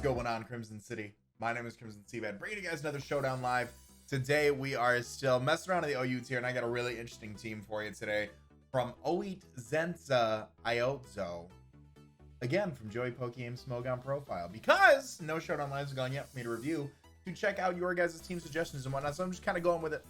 going on, Crimson City? My name is Crimson CBAD, bringing you guys another Showdown live. Today we are still messing around in the OU tier, and I got a really interesting team for you today from Oit Zenza Iotzo. Again, from Joey Pokemon Smogon profile. Because no Showdown lives have gone yet for me to review, to check out your guys' team suggestions and whatnot, so I'm just kind of going with it.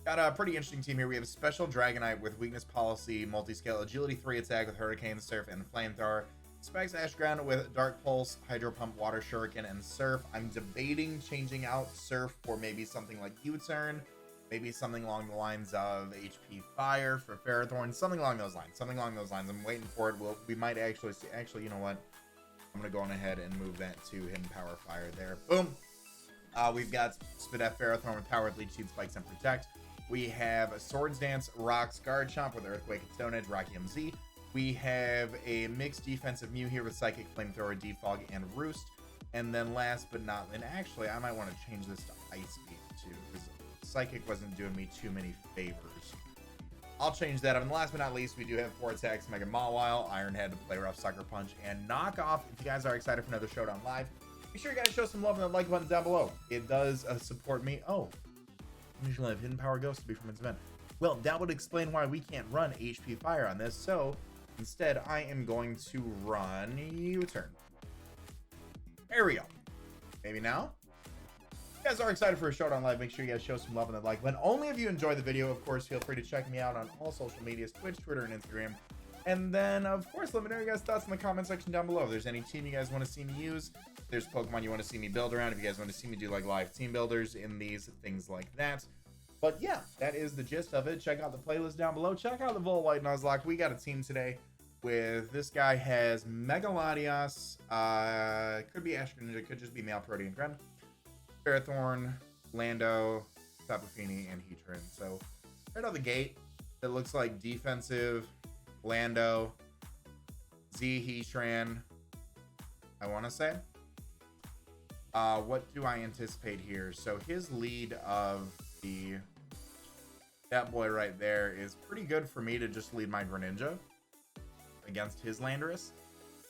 Got a pretty interesting team here. We have a Special Dragonite with Weakness Policy, Multi-Scale, Agility 3 attack with Hurricane, Surf, and Flamethrower. Specs Ash Ground with Dark Pulse, Hydro Pump, Water Shuriken, and Surf. I'm debating changing out Surf for maybe something like U-Turn, maybe something along the lines of HP Fire for Ferrothorn, something along those lines. I'm waiting for it. We might actually see. Actually, you know what? I'm going to go on ahead and move that to Hidden Power Fire there. Boom. We've got Spadef Ferrothorn with Power, Leech Seed, Spikes, and Protect. We have a Swords Dance, Rocks, Guard Chomp with Earthquake and Stone Edge, Rocky MZ. We have a mixed defensive Mew here with Psychic, Flamethrower, Defog, and Roost. And then last but not, and actually I might want to change this to Ice Beam too, because Psychic wasn't doing me too many favors. I'll change that up. And last but not least, we do have 4 attacks: Mega Mawile, Iron Head, Play Rough, Sucker Punch, and Knock Off. If you guys are excited for another Showdown live, be sure you guys show some love in the like button down below. It does support me. Oh, I usually have Hidden Power Ghost to be from its event. Well, that would explain why we can't run HP Fire on this, so instead, I am going to run U-Turn. There we go. Maybe now? If you guys are excited for a Showdown live, make sure you guys show some love in the like button. Only if you enjoy the video, of course, feel free to check me out on all social medias, Twitch, Twitter, and Instagram. And then, of course, let me know your guys' thoughts in the comment section down below. If there's any team you guys want to see me use, if there's Pokemon you want to see me build around, if you guys want to see me do like live team builders in these, things like that. But yeah, that is the gist of it. Check out the playlist down below. Check out the Volwhite Nuzlocke. We got a team today with this guy has Mega Latias, could be Ash Greninja, could just be Male Protean Gren, Ferrothorn, Lando, Tapu Fini, and Heatran. So right out the gate, it looks like defensive Lando, Z Heatran, I want to say. What do I anticipate here? So his lead of that boy right there is pretty good for me to just lead my Greninja against his Landorus.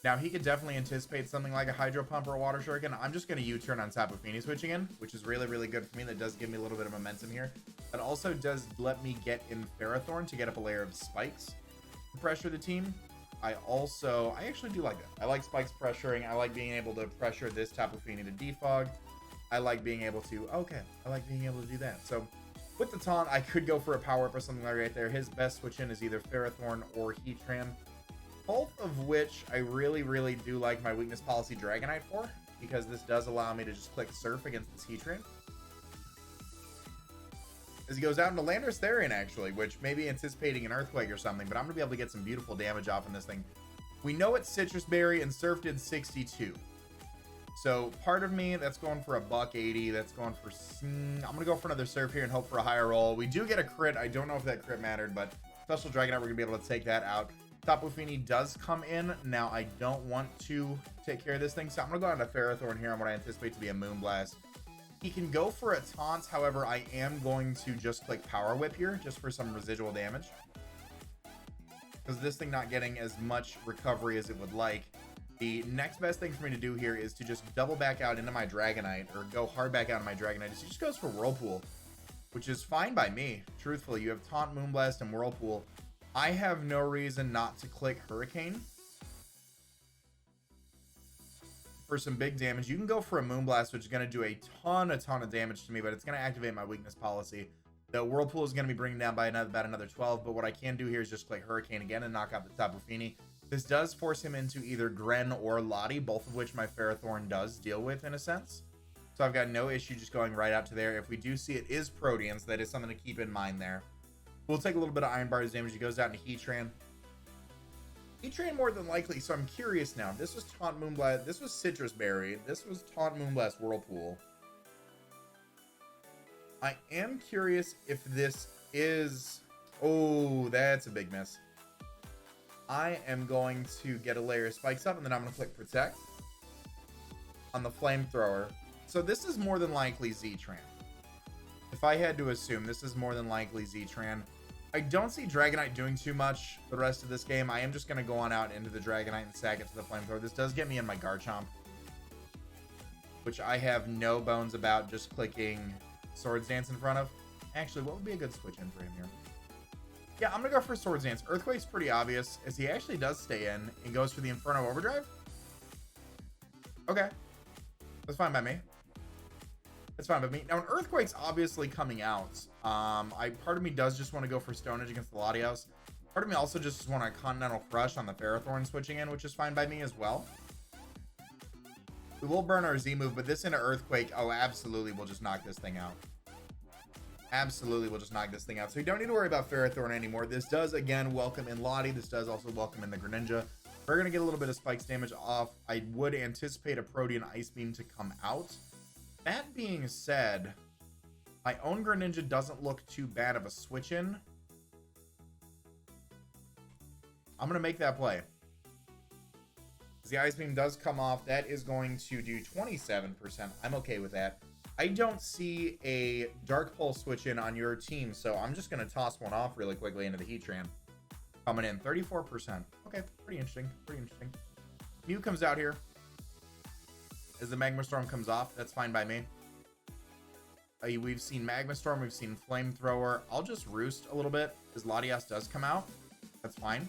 Now he could definitely anticipate something like a Hydro Pump or a Water Shuriken. I'm just going to U-turn on Tapu Fini switching in, which is really, really good for me. That does give me a little bit of momentum here. That also does let me get in Ferrothorn to get up a layer of spikes to pressure the team. I actually do like that. I like spikes pressuring. I like being able to pressure this Tapu Fini to defog. I like being able to, I like being able to do that. So with the taunt, I could go for a power up or something like right there. His best switch in is either Ferrothorn or Heatran. Both of which I really, really do like my Weakness Policy Dragonite for, because this does allow me to just click Surf against this Heatran. As he goes out into Landorus Therian, actually, which may be anticipating an Earthquake or something, but I'm going to be able to get some beautiful damage off in this thing. We know it's Citrus Berry, and Surf did 62. So part of me, that's going for a $180. That's going for, I'm going to go for another Surf here and hope for a higher roll. We do get a crit. I don't know if that crit mattered, but Special Dragonite, we're going to be able to take that out. Tapu Fini does come in. Now, I don't want to take care of this thing, so I'm going to go on to Ferrothorn here on what I anticipate to be a Moonblast. He can go for a taunt. However, I am going to just click Power Whip here just for some residual damage, because this thing not getting as much recovery as it would like. The next best thing for me to do here is to just double back out into my Dragonite, or go hard back out of my Dragonite. He just goes for Whirlpool, which is fine by me. Truthfully, you have Taunt, Moonblast, and Whirlpool. I have no reason not to click Hurricane for some big damage. You can go for a Moonblast, which is going to do a ton of damage to me, but it's going to activate my Weakness Policy. The Whirlpool is going to be bringing down by about another 12, but what I can do here is just click Hurricane again and knock out the Tapu Fini. This does force him into either Gren or Lottie, both of which my Ferrothorn does deal with in a sense. So I've got no issue just going right out to there. If we do see it is Proteans, that is something to keep in mind there. We'll take a little bit of Iron Bars damage. He goes out into Heatran. Heatran more than likely, so I'm curious now. This was Taunt Moonblast. This was Citrus Berry. This was Taunt Moonblast Whirlpool. I am curious if this is... Oh, that's a big miss. I am going to get a layer of spikes up, and then I'm going to click Protect on the Flamethrower. So this is more than likely Z-Tran. If I had to assume, this is more than likely Z-Tran. I don't see Dragonite doing too much the rest of this game. I am just going to go on out into the Dragonite and sack it to the Flamethrower. This does get me in my Garchomp. which I have no bones about just clicking Swords Dance in front of. Actually, what would be a good switch in for him here? Yeah, I'm gonna go for Swords Dance. Earthquake's pretty obvious, as he actually does stay in and goes for the Inferno Overdrive. Okay, that's fine by me. That's fine by me. Now, an Earthquake's obviously coming out. Part of me does just want to go for Stone Edge against the Latios. Part of me also just want a Continental Crush on the Ferrothorn switching in, which is fine by me as well. We will burn our Z move, but this into Earthquake, oh, absolutely, we'll just knock this thing out. Absolutely, we'll just knock this thing out. So you don't need to worry about Ferrothorn anymore. This does, again, welcome in Lottie. This does also welcome in the Greninja. We're going to get a little bit of Spikes damage off. I would anticipate a Protean Ice Beam to come out. That being said, my own Greninja doesn't look too bad of a switch in. I'm going to make that play. The Ice Beam does come off. That is going to do 27%. I'm okay with that. I don't see a Dark Pulse switch in on your team, so I'm just going to toss one off really quickly into the Heatran. Coming in 34%. Okay, pretty interesting. Pretty interesting. Mew comes out here. As the Magma Storm comes off, that's fine by me. We've seen Magma Storm, we've seen Flamethrower. I'll just Roost a little bit, because Latias does come out. That's fine.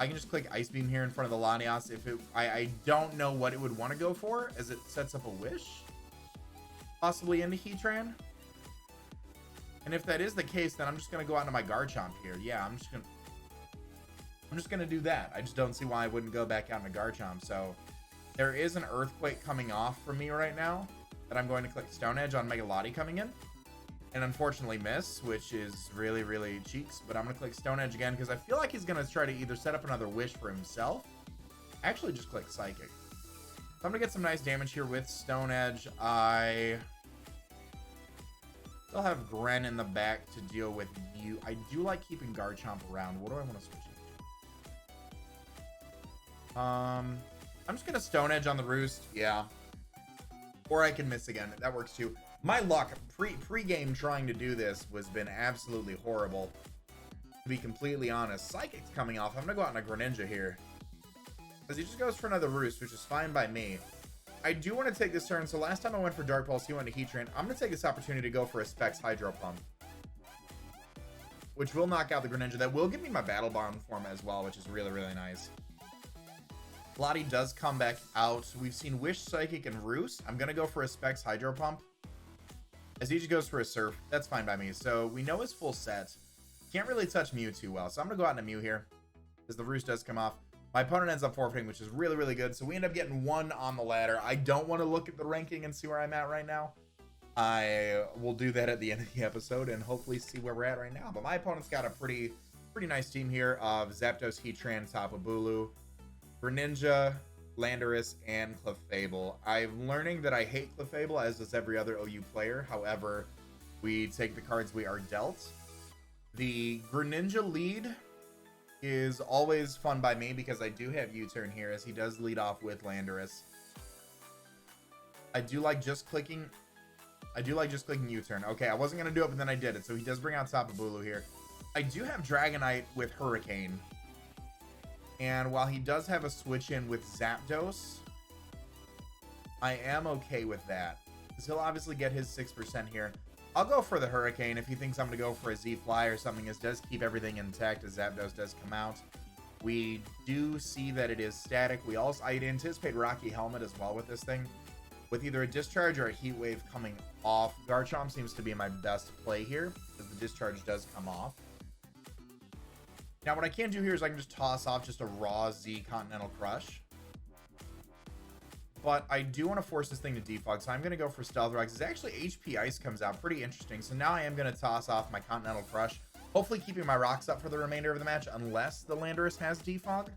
I can just click Ice Beam here in front of the Latias. I don't know what it would want to go for, as it sets up a Wish. Possibly into Heatran. And if that is the case, then I'm just going to go out into my Garchomp here. Yeah, I'm just going to do that. I just don't see why I wouldn't go back out into Garchomp. So there is an Earthquake coming off for me right now that I'm going to click Stone Edge on Mega Lottie coming in. And unfortunately miss, which is really, really cheeks. But I'm going to click Stone Edge again because I feel like he's going to try to either set up another Wish for himself. Actually, just click Psychic. So I'm going to get some nice damage here with Stone Edge. I still have Gren in the back to deal with you. I do like keeping Garchomp around. What do I want to switch into? I'm just going to Stone Edge on the Roost. Yeah. Or I can miss again. That works too. My luck pre-game trying to do this has been absolutely horrible. To be completely honest. Psychic's coming off. I'm going to go out on a Greninja here. Because he just goes for another Roost, which is fine by me. I do want to take this turn. So last time I went for Dark Pulse, he went to Heatran. I'm going to take this opportunity to go for a Specs Hydro Pump, which will knock out the Greninja. That will give me my Battle Bomb form as well, which is really, really nice. Lottie does come back out. We've seen Wish, Psychic, and Roost. I'm going to go for a Specs Hydro Pump. As he just goes for a Surf. That's fine by me. So we know his full set. Can't really touch Mew too well. So I'm going to go out into Mew here, because the Roost does come off. My opponent ends up forfeiting, which is really, really good. So we end up getting one on the ladder. I don't want to look at the ranking and see where I'm at right now. I will do that at the end of the episode and hopefully see where we're at right now. But my opponent's got a pretty nice team here of Zapdos, Heatran, Tapu Bulu, Greninja, Landorus, and Clefable. I'm learning that I hate Clefable, as does every other OU player. However, we take the cards we are dealt. The Greninja lead is always fun by me because I do have U-turn here, as he does lead off with Landorus. I do like just clicking U-turn. Okay, I wasn't gonna do it, but then I did it. So he does bring out Tapu Bulu here. I do have Dragonite with Hurricane, and while he does have a switch in with Zapdos, I am okay with that because he'll obviously get his 6% here. I'll go for the Hurricane if he thinks I'm going to go for a Z-Fly or something. It does keep everything intact as Zapdos does come out. We do see that it is static. I'd anticipate Rocky Helmet as well with this thing, with either a Discharge or a Heat Wave coming off. Garchomp seems to be my best play here because the Discharge does come off. Now what I can do here is I can just toss off just a raw Z Continental Crush. But I do want to force this thing to defog, so I'm going to go for Stealth Rock. It's actually HP Ice comes out. Pretty interesting. So now I am going to toss off my Continental Crush, hopefully keeping my rocks up for the remainder of the match, unless the Landorus has defog.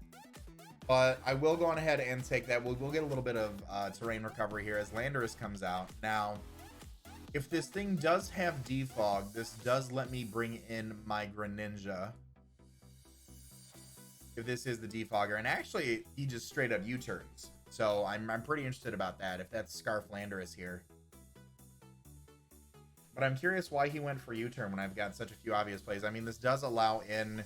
But I will go on ahead and take that. We'll get a little bit of terrain recovery here as Landorus comes out. Now, if this thing does have defog, this does let me bring in my Greninja. If this is the defogger. And actually, he just straight up U-turns. So I'm pretty interested about that, if that's Scarf Landorus here. But I'm curious why he went for U-turn when I've got such a few obvious plays. I mean, this does allow in...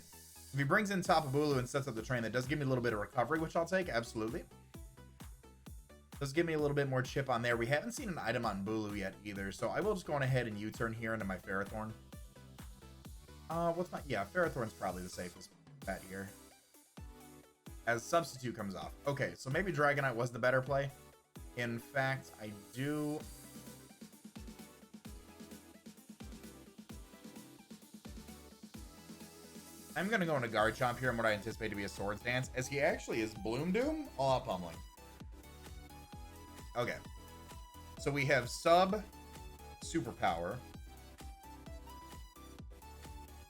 If he brings in Tapu Bulu and sets up the train, that does give me a little bit of recovery, which I'll take, absolutely. Does give me a little bit more chip on there. We haven't seen an item on Bulu yet either, so I will just go on ahead and U-turn here into my Ferrothorn. What's my... Yeah, Ferrothorn's probably the safest bet here. As Substitute comes off. Okay, so maybe Dragonite was the better play. In fact, I do... I'm going to go into Garchomp here in what I anticipate to be a Swords Dance, as he actually is Bloom Doom, all pummeling. Okay. So we have Sub Superpower,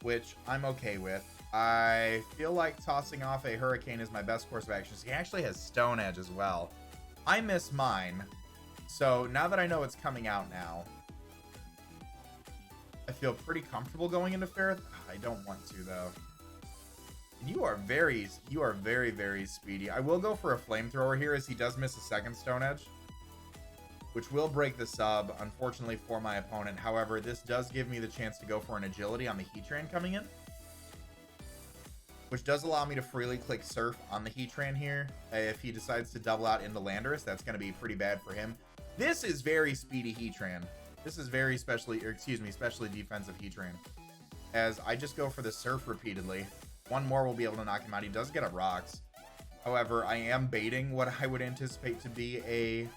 which I'm okay with. I feel like tossing off a Hurricane is my best course of action. He actually has Stone Edge as well. I miss mine. So now that I know it's coming out now, I feel pretty comfortable going into Ferrothorn. I don't want to, though. You are very, very speedy. I will go for a Flamethrower here, as he does miss a second Stone Edge, which will break the sub, unfortunately, for my opponent. However, this does give me the chance to go for an Agility on the Heatran coming in, which does allow me to freely click Surf on the Heatran here. If he decides to double out into Landorus, that's going to be pretty bad for him. This is very speedy Heatran. This is very specially defensive Heatran, as I just go for the Surf repeatedly. One more will be able to knock him out. He does get up Rocks. However, I am baiting what I would anticipate to be a...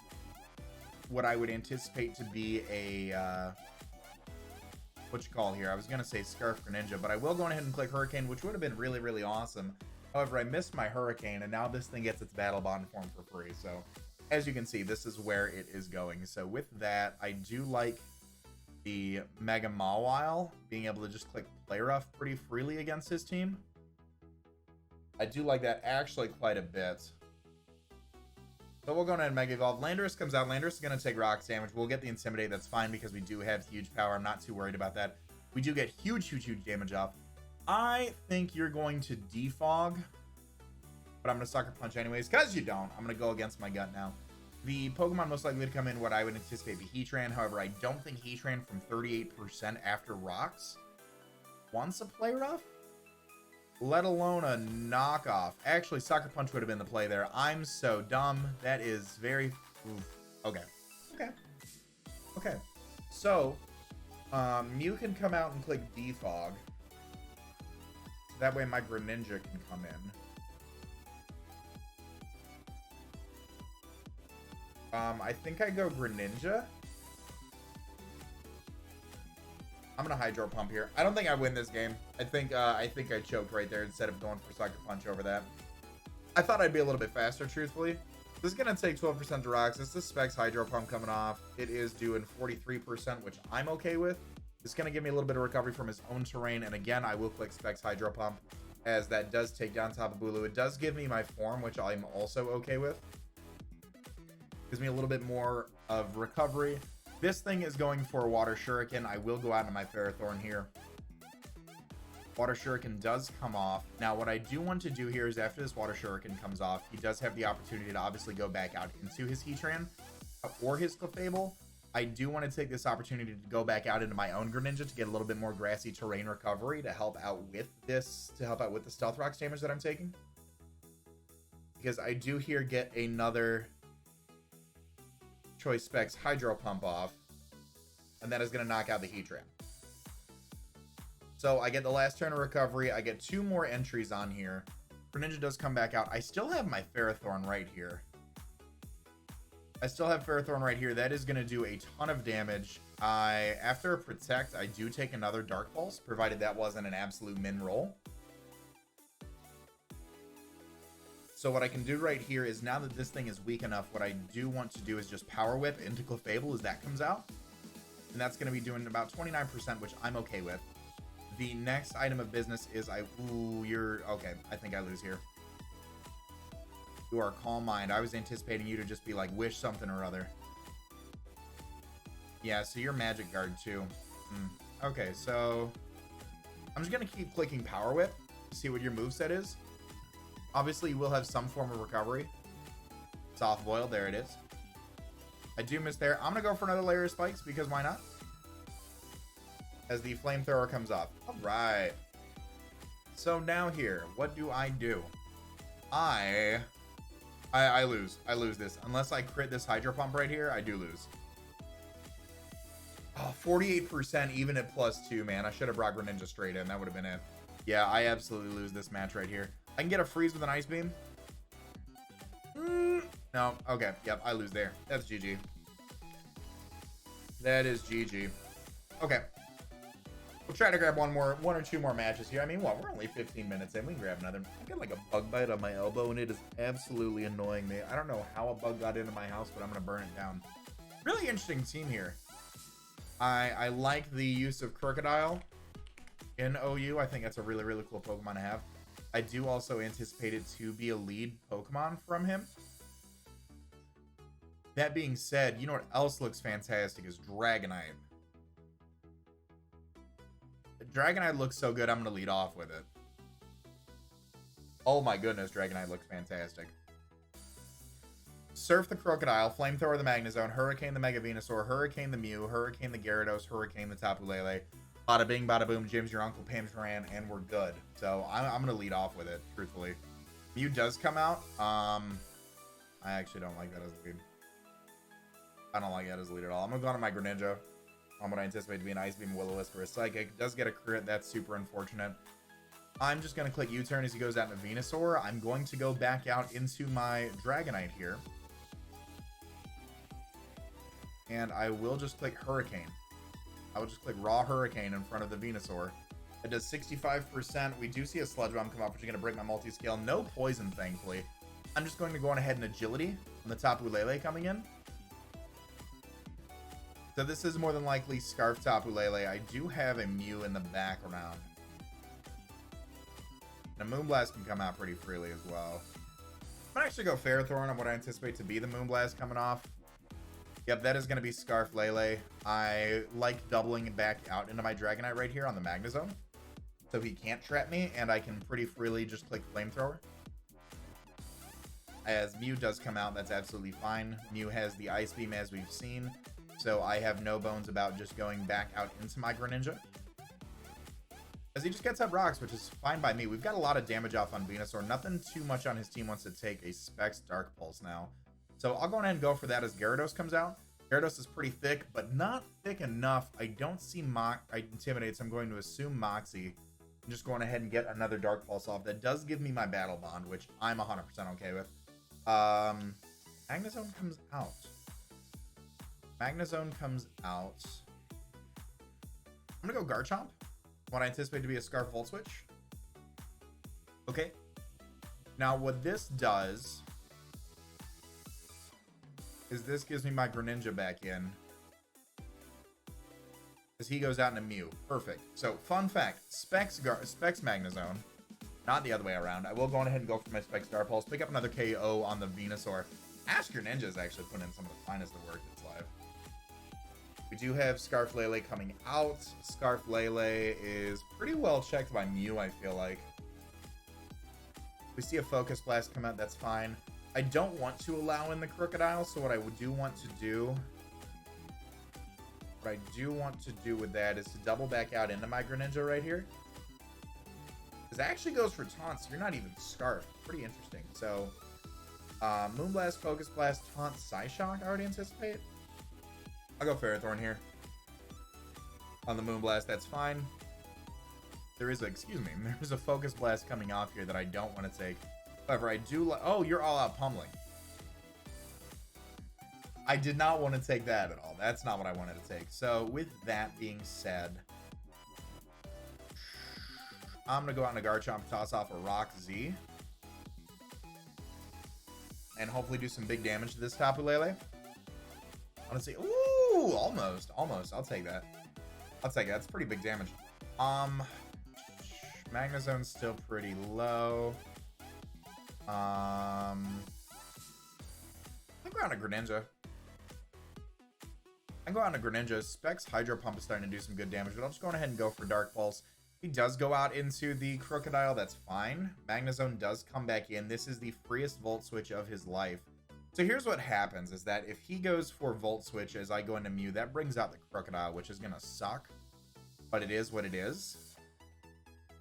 what you call here. I was going to say Scarf Greninja, but I will go ahead and click Hurricane, which would have been really, really awesome. However, I missed my Hurricane, and now this thing gets its Battle Bond form for free. So, as you can see, this is where it is going. So, with that, I do like the Mega Mawile being able to just click Play Rough pretty freely against his team. I do like that actually quite a bit. So we'll go ahead and Mega Evolve. Landorus comes out. Landorus is going to take Rocks damage. We'll get the Intimidate. That's fine because we do have huge power. I'm not too worried about that. We do get huge damage off. I think you're going to Defog, but I'm going to Sucker Punch anyways because you don't. I'm going to go against my gut now. The Pokemon most likely to come in what I would anticipate be Heatran. However, I don't think Heatran from 38% after Rocks wants a Play Rough, let alone a knockoff. Actually, Sucker Punch would have been the play there. I'm so dumb. That is very... Oof. Okay. So, Mew can come out and click Defog. That way my Greninja can come in. I think I go Greninja. I'm gonna Hydro Pump here. I don't think I win this game. I think I choked right there instead of going for Sucker Punch over that. I thought I'd be a little bit faster, truthfully. This is gonna take 12% to Rocks. This is Specs Hydro Pump coming off. It is doing 43%, which I'm okay with. It's gonna give me a little bit of recovery from his own terrain, and again, I will click Specs Hydro Pump, as that does take down Tapu Bulu. It does give me my form, which I'm also okay with. Gives me a little bit more of recovery. This thing is going for a Water Shuriken. I will go out into my Ferrothorn here. Water Shuriken does come off. Now, what I do want to do here is after this Water Shuriken comes off, he does have the opportunity to obviously go back out into his Heatran or his Clefable. I do want to take this opportunity to go back out into my own Greninja to get a little bit more grassy terrain recovery to help out with this, the Stealth Rocks damage that I'm taking. Because I do here get another Choice Specs Hydro Pump off, and that is going to knock out the Heatran. So I get the last turn of recovery. I get 2 more entries on here. Greninja does come back out. I still have my Ferrothorn right here. That is going to do a ton of damage. After a Protect, I do take another Dark Pulse, provided that wasn't an absolute min roll. So what I can do right here is, now that this thing is weak enough, what I do want to do is just Power Whip into Clefable as that comes out. And that's going to be doing about 29%, which I'm okay with. The next item of business is okay. I think I lose here. You are Calm Mind. I was anticipating you to just be like, wish something or other. Yeah, so you're Magic Guard too. Okay, so I'm just going to keep clicking Power Whip to see what your moveset is. Obviously, you will have some form of recovery. Soft Boil, there it is. I do miss there. I'm going to go for another layer of spikes, because why not? As the Flamethrower comes off. All right. So now here, what do? I I lose. I lose this. Unless I crit this Hydro Pump right here, I do lose. Oh, 48% even at +2, man. I should have brought Greninja straight in. That would have been it. Yeah, I absolutely lose this match right here. I can get a freeze with an Ice Beam. No. Okay. Yep, I lose there. That's GG. That is GG. Okay. We'll try to grab one or two more matches here. I mean, what? We're only 15 minutes in. We can grab another. I got like a bug bite on my elbow, and it is absolutely annoying me. I don't know how a bug got into my house, but I'm going to burn it down. Really interesting team here. I like the use of Crocodile in OU. I think that's a really, really cool Pokemon to have. I do also anticipate it to be a lead Pokemon from him. That being said, you know what else looks fantastic is Dragonite. Dragonite looks so good, I'm going to lead off with it. Oh my goodness, Dragonite looks fantastic. Surf the Crocodile, Flamethrower the Magnezone, Hurricane the Mega Venusaur, Hurricane the Mew, Hurricane the Gyarados, Hurricane the Tapu Lele. Bada bing, bada boom, Jim's your uncle, Pam's your aunt, and we're good. So I'm going to lead off with it, truthfully. Mew does come out. I actually don't like that as a lead. I don't like that as a lead at all. I'm going to go on to my Greninja. On what I anticipate to be an Ice Beam, Will-O-Wisp, or a Psychic. Does get a crit. That's super unfortunate. I'm just going to click U-turn as he goes out into Venusaur. I'm going to go back out into my Dragonite here. And I will just click Hurricane. I will just click Raw Hurricane in front of the Venusaur. It does 65%. We do see a Sludge Bomb come up, which is going to break my multi-scale. No poison, thankfully. I'm just going to go on ahead and Agility on the Tapu Lele coming in. So this is more than likely Scarf Tapu Lele. I do have a Mew in the background. And a Moonblast can come out pretty freely as well. I'm going to actually go Ferrothorn on what I anticipate to be the Moonblast coming off. Yep, that is going to be Scarf Lele. I like doubling back out into my Dragonite right here on the Magnezone. So he can't trap me, and I can pretty freely just click Flamethrower. As Mew does come out, that's absolutely fine. Mew has the Ice Beam as we've seen. So I have no bones about just going back out into my Greninja. As he just gets up rocks, which is fine by me. We've got a lot of damage off on Venusaur. Nothing too much on his team wants to take a Specs Dark Pulse now. So I'll go ahead and go for that as Gyarados comes out. Gyarados is pretty thick, but not thick enough. I don't see Intimidate, so I'm going to assume Moxie. I'm just going ahead and get another Dark Pulse off. That does give me my Battle Bond, which I'm 100% okay with. Magnezone comes out. Magnezone comes out. I'm going to go Garchomp. What I anticipate to be a Scarf Volt Switch. Okay. Now, what this does is this gives me my Greninja back in. As he goes out in a Mew. Perfect. So, fun fact. Specs Magnezone. Not the other way around. I will go on ahead and go for my Specs Star Pulse. Pick up another KO on the Venusaur. Ash Greninja is actually putting in some of the finest of work that's live. We do have Scarf Lele coming out. Scarf Lele is pretty well checked by Mew, I feel like. We see a Focus Blast come out, that's fine. I don't want to allow in the Crocodile, so what I do want to do... What I do want to do with that is to double back out into my Greninja right here. This actually goes for taunts. You're not even Scarf. Pretty interesting. So, Moonblast, Focus Blast, Taunt, Psyshock, I already anticipate. I'll go Ferrothorn here. On the Moonblast, that's fine. There's a Focus Blast coming off here that I don't want to take. However, I do like... Oh, you're all out pummeling. I did not want to take that at all. That's not what I wanted to take. So, with that being said, I'm going to go out on a Garchomp, toss off a Rock Z. And hopefully do some big damage to this Tapu Lele. I want to see... Ooh, almost. I'll take that. That's pretty big damage. Magnezone's still pretty low. I think we're on a Greninja. Specs Hydro Pump is starting to do some good damage, but I'll just go ahead and go for Dark Pulse. He does go out into the Crocodile, that's fine. Magnezone does come back in. This is the freest Volt Switch of his life. So here's what happens, is that if he goes for Volt Switch as I go into Mew, that brings out the Crocodile, which is going to suck. But it is what it is.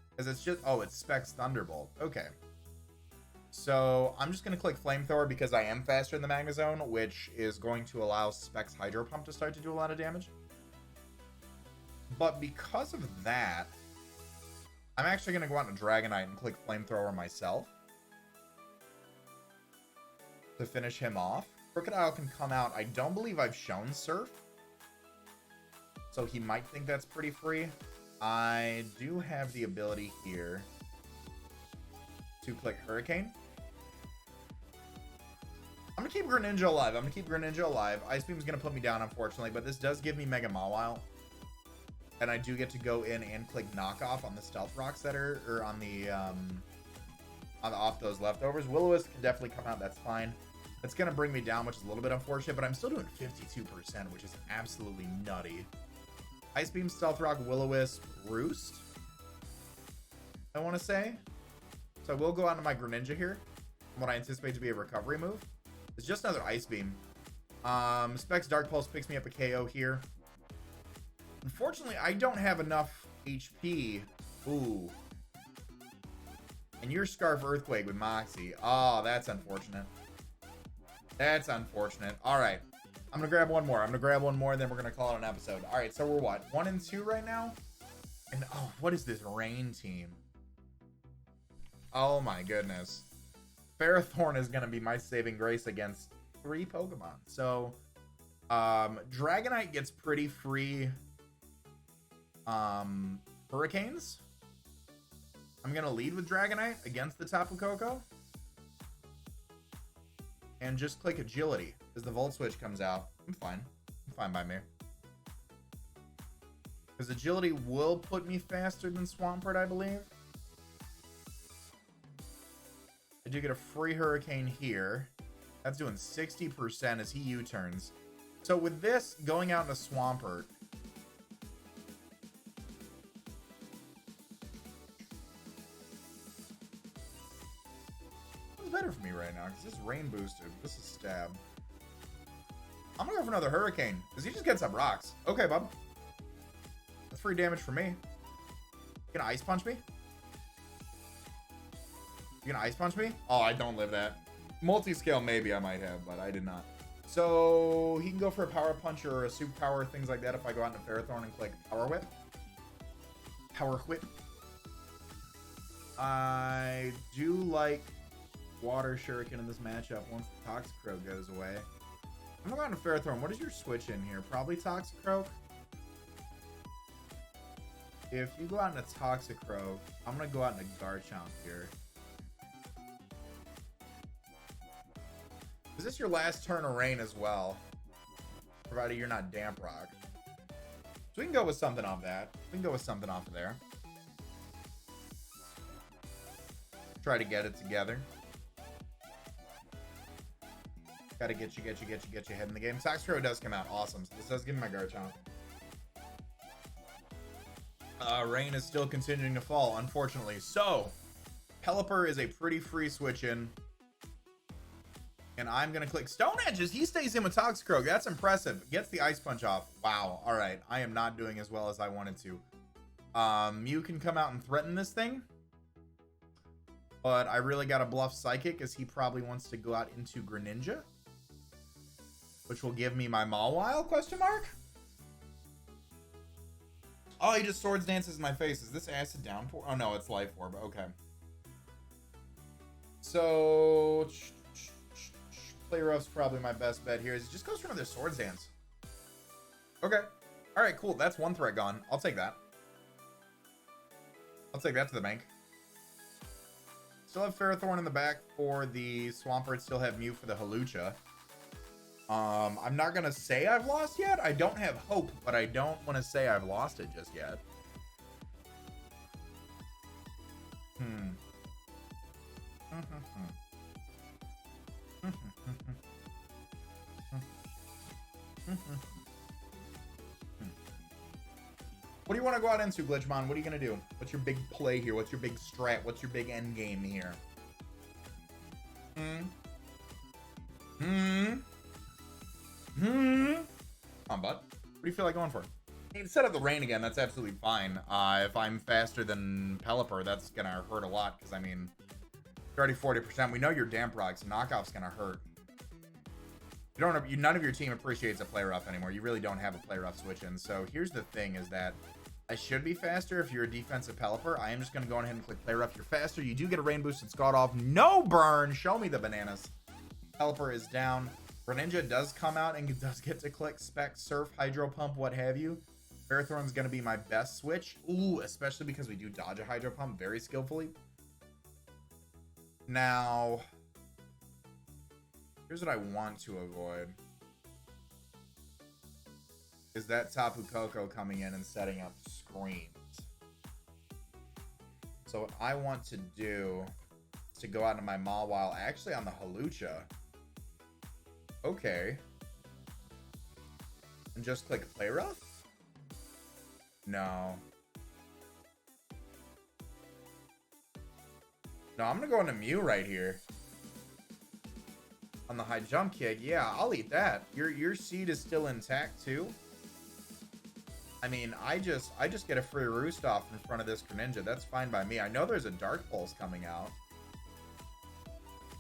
Because it's just... Oh, it's Specs Thunderbolt. Okay. So I'm just going to click Flamethrower because I am faster than the Magnezone, which is going to allow Specs Hydro Pump to start to do a lot of damage. But because of that, I'm actually going to go out to Dragonite and click Flamethrower myself to finish him off. Crocodile can come out. I don't believe I've shown Surf, so he might think that's pretty free. I do have the ability here to click Hurricane. I'm going to keep Greninja alive. Ice Beam is going to put me down, unfortunately, but this does give me Mega Mawile. And I do get to go in and click Knockoff on the Stealth Rocks that are, or on the off those leftovers. Will-O-Wisp can definitely come out. That's fine. It's going to bring me down, which is a little bit unfortunate, but I'm still doing 52%, which is absolutely nutty. Ice Beam, Stealth Rock, Will-O-Wisp, Roost, I want to say. So I will go out to my Greninja here. What I anticipate to be a recovery move. It's just another Ice Beam. Specs Dark Pulse picks me up a KO here. Unfortunately, I don't have enough HP. Ooh. And your Scarf Earthquake with Moxie. Oh, that's unfortunate. That's unfortunate. All right. I'm going to grab one more. And then we're going to call it an episode. All right, so we're what? 1 and 2 right now? And, oh, what is this Rain team? Oh, my goodness. Ferrothorn is going to be my saving grace against 3 Pokemon. So, Dragonite gets pretty free Hurricanes. I'm going to lead with Dragonite against the Tapu Koko. And just click Agility as the Volt Switch comes out. I'm fine. I'm fine by me. Because Agility will put me faster than Swampert, I believe. I do get a free Hurricane here. That's doing 60% as he U-turns. So with this, going out into Swampert, better for me right now because this is Rain boosted. This is Stab. I'm gonna go for another Hurricane because he just gets up rocks. Okay, bub. That's free damage for me. You gonna Ice Punch me? You gonna Ice Punch me? Oh, I don't live that. Multi-scale maybe I might have, but I did not. So he can go for a Power Punch or a Super Power, things like that if I go out into Ferrothorn and click Power Whip. Power Whip. I do like Water Shuriken in this matchup once the Toxicroak goes away. I'm gonna go out to Ferrothorn. What is your switch in here? Probably Toxicroak. If you go out into Toxicroak, I'm gonna go out into Garchomp here. Is this your last turn of Rain as well? Provided you're not Damp Rock. So we can go with something off that. We can go with something off of there. Try to get it together. Gotta get you ahead in the game. Toxicroak does come out. Awesome. So this does give me my Garchomp. Rain is still continuing to fall, unfortunately. So, Pelipper is a pretty free switch in. And I'm going to click Stone Edges. He stays in with Toxicroak. That's impressive. Gets the Ice Punch off. Wow. All right. I am not doing as well as I wanted to. Mew can come out and threaten this thing. But I really got to bluff Psychic as he probably wants to go out into Greninja. Which will give me my Mawile, question mark? Oh, he just Swords Dances in my face. Is this Acid Downpour? Oh, no, it's Life Orb. Okay. So, Play Rough's probably my best bet here. He just goes for another Swords Dance. Okay. All right, cool. That's one threat gone. I'll take that. I'll take that to the bank. Still have Ferrothorn in the back for the Swampert. Still have Mew for the Hawlucha. I'm not going to say I've lost yet. I don't have hope, but I don't want to say I've lost it just yet. What do you want to go out into, Glitchmon? What are you going to do? What's your big play here? What's your big strat? What's your big end game here? Come on, bud. What do you feel like going for? Instead of the Rain again, that's absolutely fine. If I'm faster than Pelipper, that's going to hurt a lot because, I mean, You're already 40%. We know you're damp rocks. Knockoff's gonna hurt. You don't have, none of your team appreciates a play rough anymore. You really don't have a play rough switch in. So here's the thing is that I should be faster if you're a defensive Pelipper. I am just going to go ahead and click play rough. You're faster. You do get a rain boosted Scald off. No burn. Show me the bananas. Pelipper is down. GRENINJA does come out and does get to click Spec, Surf, Hydro Pump, what have you. Ferrothorn's going to be my best switch. Ooh, especially because we do dodge a Hydro Pump very skillfully. Now, here's what I want to avoid. Is that Tapu Koko coming in and setting up screens. So what I want to do is to go out into my Mawile, actually on the Hawlucha. Okay. And just click Play Rough? No. No, I'm going to go into Mew right here. On the high jump kick. Yeah, I'll eat that. Your seed is still intact too. I mean, I just get a free roost off in front of this GRENINJA. That's fine by me. I know there's a Dark Pulse coming out,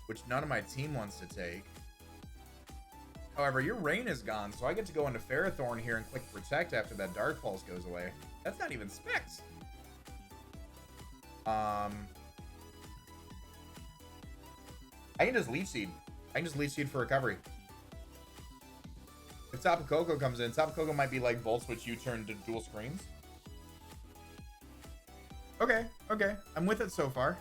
which none of my team wants to take. However, your rain is gone, so I get to go into Ferrothorn here and click Protect after that Dark Pulse goes away. That's not even specs. I can just Leech Seed. I can just Leech Seed for recovery. If Tapu Koko comes in, Tapu Koko might be like Volt Switch U-turn to dual screens. Okay, okay. I'm with it so far.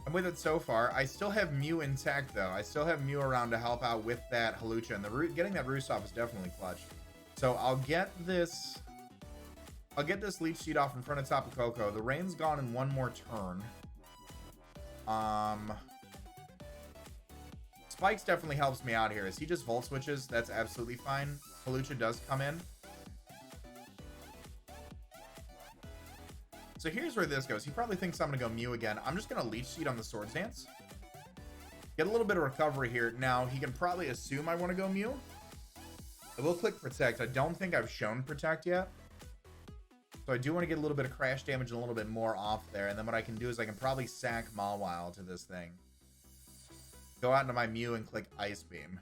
I'm with it so far. I still have Mew intact, though. I still have Mew around to help out with that Hawlucha, and getting that Roost off is definitely clutch. So I'll get this Leech Seed off in front of Tapu Koko. The rain's gone in one more turn. Spikes definitely helps me out here. As he just Volt Switches, that's absolutely fine. Hawlucha does come in. So here's where this goes. He probably thinks I'm going to go Mew again. I'm just going to Leech Seed on the Swords Dance. Get a little bit of recovery here. Now, he can probably assume I want to go Mew. I will click Protect. I don't think I've shown Protect yet. So I do want to get a little bit of crash damage and a little bit more off there. And then what I can do is I can probably sack Mawile to this thing. Go out into my Mew and click Ice Beam.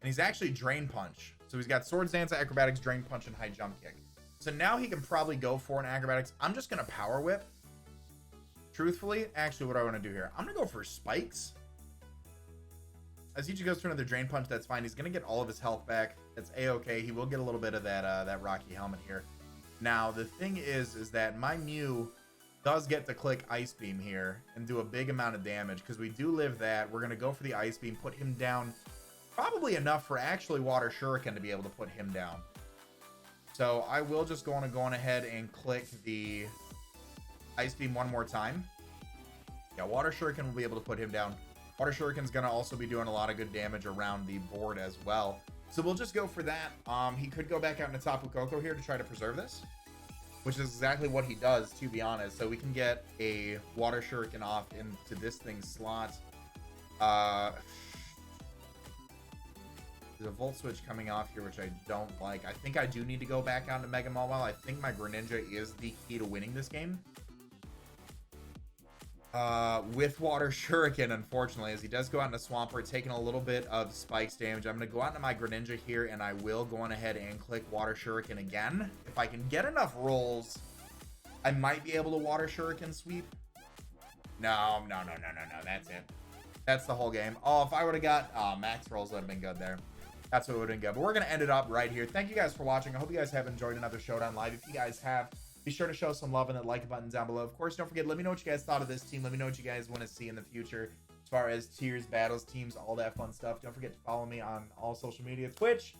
And he's actually Drain Punch. So he's got Swords Dance, Acrobatics, Drain Punch, and High Jump Kick. So now he can probably go for an Acrobatics. I'm just going to Power Whip. Truthfully, actually what I want to do here, I'm going to go for Spikes. As he goes for another Drain Punch, that's fine. He's going to get all of his health back. That's A-okay. He will get a little bit of that Rocky Helmet here. Now, the thing is that my Mew does get to click Ice Beam here and do a big amount of damage because we do live that. We're going to go for the Ice Beam, put him down probably enough for actually Water Shuriken to be able to put him down. So I will just go on ahead and click the Ice Beam one more time. Yeah, Water Shuriken will be able to put him down. Water Shuriken's going to also be doing a lot of good damage around the board as well. So we'll just go for that. He could go back out into Tapu Koko here to try to preserve this, which is exactly what he does, to be honest. So we can get a Water Shuriken off into this thing's slot. There's a Volt Switch coming off here, which I don't like. I think I do need to go back out to Mega Mawile. I think my GRENINJA is the key to winning this game. With Water Shuriken, unfortunately, as he does go out into Swampert, taking a little bit of Spikes damage. I'm going to go out into my GRENINJA here, and I will go on ahead and click Water Shuriken again. If I can get enough rolls, I might be able to Water Shuriken sweep. No. That's it. That's the whole game. Oh, if I would have got max rolls, would have been good there. That's what would have been good. But we're going to end it up right here. Thank you guys for watching. I hope you guys have enjoyed another Showdown Live. If you guys have, be sure to show some love and that like button down below. Of course, don't forget, let me know what you guys thought of this team. Let me know what you guys want to see in the future as far as tiers, battles, teams, all that fun stuff. Don't forget to follow me on all social media, Twitch,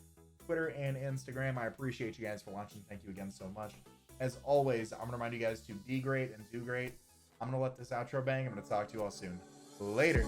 Twitter, and Instagram. I appreciate you guys for watching. Thank you again so much. As always, I'm going to remind you guys to be great and do great. I'm going to let this outro bang. I'm going to talk to you all soon. Later.